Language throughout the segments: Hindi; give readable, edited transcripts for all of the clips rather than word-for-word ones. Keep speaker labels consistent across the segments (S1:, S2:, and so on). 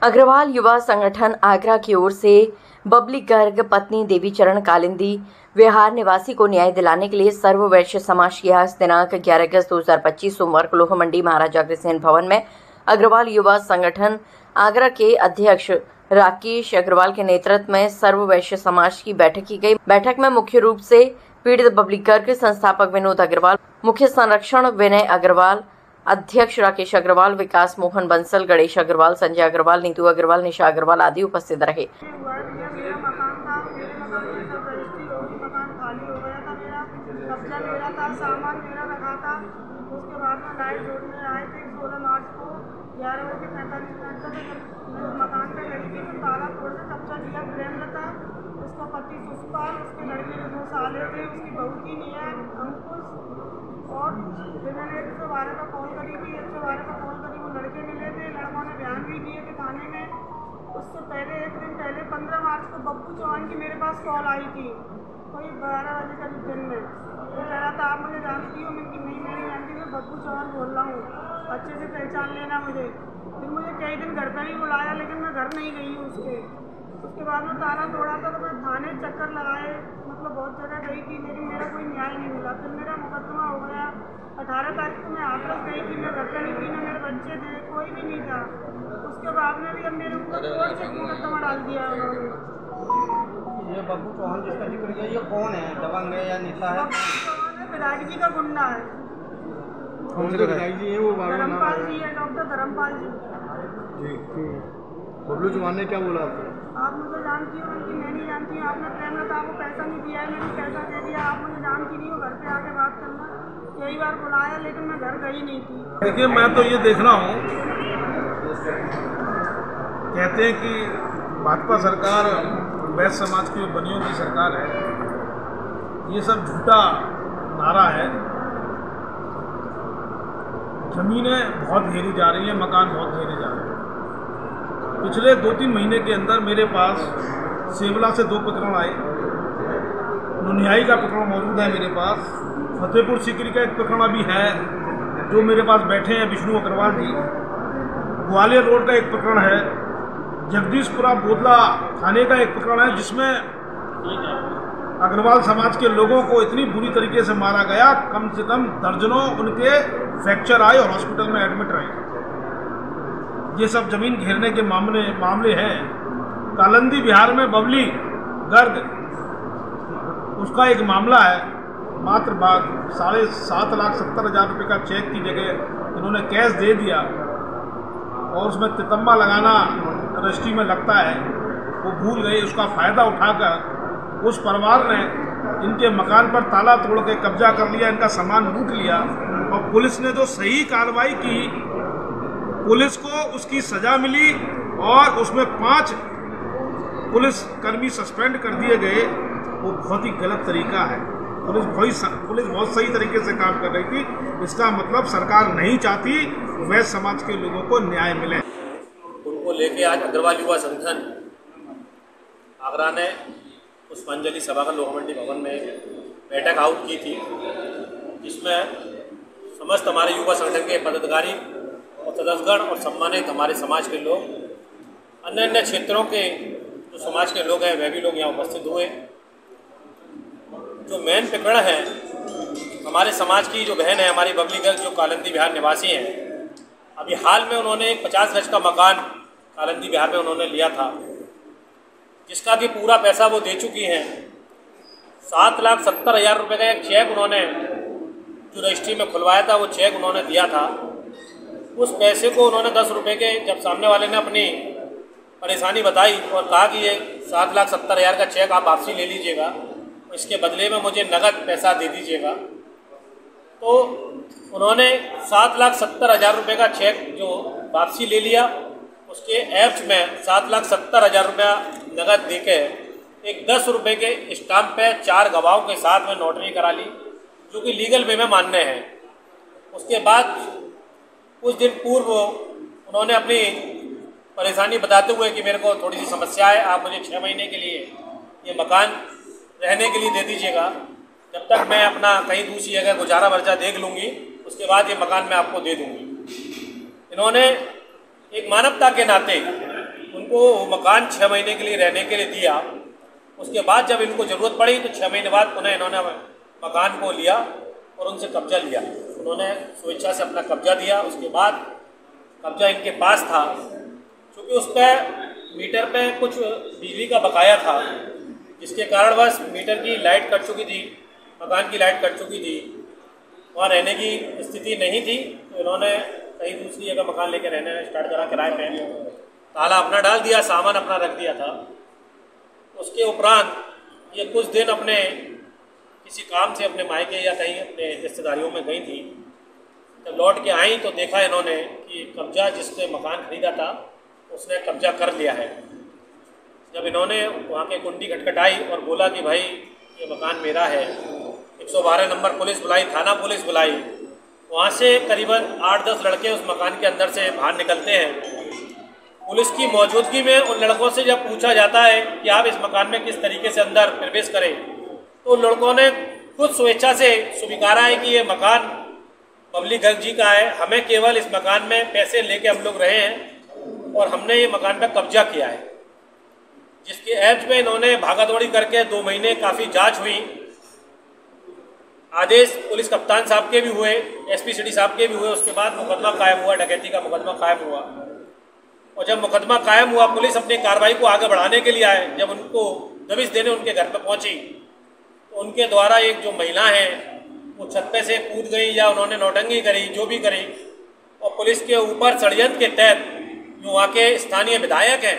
S1: अग्रवाल युवा संगठन आगरा की ओर से बबली गर्ग पत्नी देवीचरण कालिंदी विहार निवासी को न्याय दिलाने के लिए सर्व वैश्य समाज की आज दिनांक 11 अगस्त 2025 सोमवार को लोह मंडी महाराजा अग्रसेन भवन में अग्रवाल युवा संगठन आगरा के अध्यक्ष राकेश अग्रवाल के नेतृत्व में सर्व वैश्य समाज की बैठक की गई। बैठक में मुख्य रूप से पीड़ित बबली गर्ग, संस्थापक विनोद अग्रवाल, मुख्य संरक्षण विनय अग्रवाल, अध्यक्ष राकेश अग्रवाल, विकास मोहन बंसल, गणेश अग्रवाल, संजय अग्रवाल, नीतू अग्रवाल, निशा अग्रवाल आदि उपस्थित रहे।
S2: सामान मेरा रखा था। उसके बाद में लाइट जोड़ने आए थे 16 मार्च को 11:45 तक मकान पे लगी थी। तो ताला तोड़ के कब्जा लिया प्रेमलता, उसका पति सुषपाल, उसके लड़के के 2 साले थे, उसकी बहू की निया अंकुश। और फिर मैंने 112 पर कॉल करी थी। 112 पर कॉल करी, वो लड़के मिले थे, लड़कों ने बयान भी दिए थे थाने में। उससे पहले एक दिन पहले 15 मार्च को बब्बू चौहान की मेरे पास कॉल आई थी, कोई 12 बजे का दिन में। वो कह रहा था आप मुझे जानती हो? मैं कि नहीं, मैं नहीं जानती, मैं बब्बू चौहान बोल रहा हूँ, अच्छे से पहचान लेना मुझे। फिर मुझे कई दिन घर पर ही बुलाया, लेकिन मैं घर नहीं गई हूँ उसके बाद में ताला तोड़ा था। तो मैं थाने चक्कर लगाए, मतलब बहुत जगह गई थी, लेकिन मेरा कोई न्याय नहीं मिला। फिर मेरा मुकदमा हो गया। 18 तारीख को मैं हाथरस गई थी, मैं घर पर नहीं थी, ना मेरे बच्चे थे, कोई भी नहीं था। उसके बाद में भी अब मेरे ऊपर कोर्ट से मुकदमा डाल दिया उन्होंने।
S3: ये बब्बू चौहान जिसका जिक्र किया, ये कौन है? दबंग है या नेता है?
S2: बब्बू चौहान है, विधायक जी का गुंडा है।
S3: कौन से विधायक जी है वो?
S2: धर्मपाल जी है, डॉक्टर धर्मपाल जी।
S3: बबलू चौहान ने क्या बोला आपको?
S2: आप मुझे जानती हो? कि मैं नहीं जानती हूँ। आपने प्रेमलता को पैसा नहीं दिया है, मैंने पैसा दे दिया। आप मुझे जानती नहीं हो, घर पे आके बात करना। कई बार बुलाया, लेकिन मैं घर गई नहीं थी।
S4: देखिए, मैं तो ये देख रहा हूँ, कहते हैं कि भाजपा सरकार वैश्य समाज की बनियों की सरकार है। ये सब झूठा नारा है। जमीनें बहुत घेरी जा रही हैं, मकान बहुत घेरे जा रहे हैं। पिछले 2-3 महीने के अंदर मेरे पास सेवला से 2 प्रकरण आए, नुनियाई का प्रकरण मौजूद है मेरे पास, फतेहपुर सीकरी का एक प्रकरण अभी है जो मेरे पास बैठे हैं विष्णु अग्रवाल जी, ग्वालियर रोड का एक प्रकरण है, जगदीशपुरा बोदला थाने का एक प्रकरण है जिसमें अग्रवाल समाज के लोगों को इतनी बुरी तरीके से मारा गया, कम से कम दर्जनों उनके फ्रैक्चर आए और हॉस्पिटल में एडमिट रहे। ये सब जमीन घेरने के मामले हैं। कालिंदी बिहार में बबली गर्ग, उसका एक मामला है। मात्र 7,70,000 रुपये का चेक की जगह इन्होंने कैश दे दिया और उसमें तितम्मा लगाना रजिस्ट्री में लगता है, वो भूल गए। उसका फ़ायदा उठाकर उस परिवार ने इनके मकान पर ताला तोड़ के कब्जा कर लिया, इनका सामान लूट लिया। और पुलिस ने जो सही कार्रवाई की, पुलिस को उसकी सज़ा मिली और उसमें 5 पुलिसकर्मी सस्पेंड कर दिए गए। वो बहुत ही गलत तरीका है। पुलिस बहुत सही तरीके से काम कर रही थी। इसका मतलब सरकार नहीं चाहती वैश्य समाज के लोगों को न्याय मिले।
S5: उनको लेके आज अग्रवाल युवा संगठन आगरा ने पुष्पांजलि सभा का लोह मंडी भवन में बैठक आउट की थी, जिसमें समस्त हमारे युवा संगठन के पदाधिकारी और सदस्यगण और सम्मानित हमारे समाज के लोग, अन्य क्षेत्रों के जो समाज के लोग हैं वह भी लोग यहाँ उपस्थित हुए। जो मेन प्रकरण है, हमारे समाज की जो बहन है हमारी बबली गर्ग, जो कालिंदी बिहार निवासी हैं, अभी हाल में उन्होंने 50 गज का मकान कालिंदी बिहार में उन्होंने लिया था, जिसका कि पूरा पैसा वो दे चुकी हैं। 7,70,000 रुपये का एक चेक उन्होंने जो रजिस्ट्री में खुलवाया था, वो चेक उन्होंने दिया था। उस पैसे को उन्होंने 10 रुपये के, जब सामने वाले ने अपनी परेशानी बताई और कहा कि ये 7,70,000 का चेक आप वापसी ले लीजिएगा, इसके बदले में मुझे नगद पैसा दे दीजिएगा, तो उन्होंने 7,70,000 रुपये का चेक जो वापसी ले लिया। उसके एप्स में 7,70,000 रुपया नगद देके एक 10 रुपये के स्टाम्प पे 4 गवाहों के साथ में नोटरी करा ली, जो कि लीगल वे में मान्य है। उसके बाद कुछ दिन पूर्व उन्होंने अपनी परेशानी बताते हुए कि मेरे को थोड़ी सी समस्या है, आप मुझे 6 महीने के लिए ये मकान रहने के लिए दे दीजिएगा, जब तक मैं अपना कहीं दूसरी जगह गुजारा वर्जा देख लूँगी, उसके बाद ये मकान मैं आपको दे दूँगी। इन्होंने एक मानवता के नाते उनको मकान 6 महीने के लिए रहने के लिए दिया। उसके बाद जब इनको ज़रूरत पड़ी तो 6 महीने बाद पुनः इन्होंने मकान को लिया और उनसे कब्जा लिया। उन्होंने स्वेच्छा से अपना कब्जा दिया। उसके बाद कब्जा इनके पास था, क्योंकि उस पर मीटर पे कुछ बिजली का बकाया था, जिसके कारण बस मीटर की लाइट कट चुकी थी, मकान की लाइट कट चुकी थी, वहाँ रहने की स्थिति नहीं थी। तो इन्होंने कहीं दूसरी जगह मकान लेके रहने स्टार्ट करा किराए पे। ताला अपना डाल दिया, सामान अपना रख दिया था। उसके उपरांत ये कुछ दिन अपने किसी काम से अपने मायके या कहीं अपने रिश्तेदारियों में गई थी। जब लौट के आई तो देखा इन्होंने कि कब्जा जिसने मकान खरीदा था उसने कब्जा कर लिया है। जब इन्होंने वहाँ के कुंडी खटखटाई और बोला कि भाई ये मकान मेरा है, 112 नंबर पुलिस बुलाई, थाना पुलिस बुलाई, वहाँ से करीबन 8-10 लड़के उस मकान के अंदर से बाहर निकलते हैं। पुलिस की मौजूदगी में उन लड़कों से जब पूछा जाता है कि आप इस मकान में किस तरीके से अंदर प्रवेश करें, तो उन लड़कों ने खुद स्वेच्छा से स्वीकारा है कि ये मकान बबली गर्ग जी का है, हमें केवल इस मकान में पैसे लेके हम लोग रहे हैं और हमने ये मकान पर कब्जा किया है। जिसके एवज में इन्होंने भागादौड़ी करके 2 महीने काफ़ी जांच हुई, आदेश पुलिस कप्तान साहब के भी हुए, एसपी सिटी साहब के भी हुए। उसके बाद मुकदमा कायम हुआ, डकैती का मुकदमा कायम हुआ। और जब मुकदमा कायम हुआ, पुलिस अपनी कार्रवाई को आगे बढ़ाने के लिए आए। जब उनको दबिश देने उनके घर पर पहुंची तो उनके द्वारा एक जो महिला है वो छत पे से कूद गई या उन्होंने नौटंकी करी, जो भी करी, और पुलिस के ऊपर षड्यंत्र के तहत जो वहाँ के स्थानीय विधायक हैं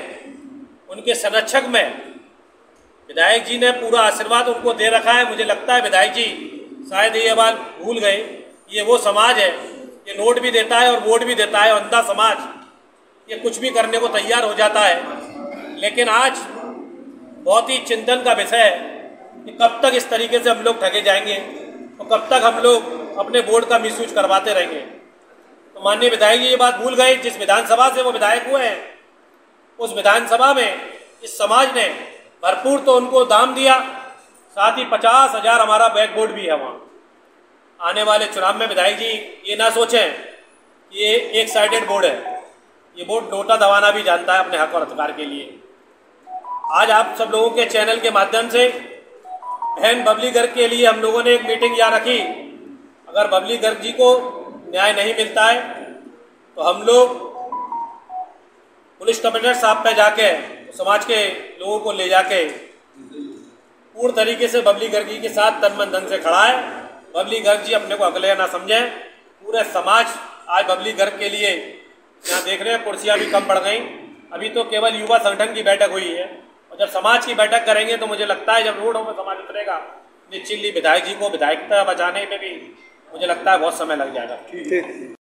S5: उनके संरक्षक में विधायक जी ने पूरा आशीर्वाद उनको दे रखा है। मुझे लगता है विधायक जी शायद ये बात भूल गए, ये वो समाज है, ये नोट भी देता है और वोट भी देता है, अंधा समाज, ये कुछ भी करने को तैयार हो जाता है। लेकिन आज बहुत ही चिंतन का विषय है कि कब तक इस तरीके से हम लोग ठगे जाएंगे और कब तक हम लोग अपने वोट का मिसयूज करवाते रहेंगे। तो माननीय विधायक जी ये बात भूल गए, जिस विधानसभा से वो विधायक हुए हैं उस विधानसभा में इस समाज ने भरपूर तो उनको दाम दिया, साथ ही 50,000 हमारा बैकबोर्ड भी है वहाँ। आने वाले चुनाव में विधायक जी ये ना सोचें कि ये एक साइडेड बोर्ड है, ये बोर्ड लोटा दबाना भी जानता है अपने हक और अधिकार के लिए। आज आप सब लोगों के चैनल के माध्यम से बहन बबली गर्ग के लिए हम लोगों ने एक मीटिंग यहाँ रखी। अगर बबली गर्ग जी को न्याय नहीं मिलता है तो हम लोग पुलिस कमिश्नर साहब पे जाके समाज के लोगों को ले जाके पूर्ण तरीके से बबली गर्ग जी के साथ तन मन धन से खड़ा है। बबली गर्ग जी अपने को अकेले ना समझें, पूरे समाज आज बबली गर्ग के लिए यहाँ देख रहे हैं। कुर्सियाँ भी कम पड़ गई, अभी तो केवल युवा संगठन की बैठक हुई है और जब समाज की बैठक करेंगे तो मुझे लगता है जब रोडों में समाज उतरेगा निश्चितली विधायक जी को विधायकता बचाने में भी मुझे लगता है बहुत समय लग जाएगा।
S3: ठीक है।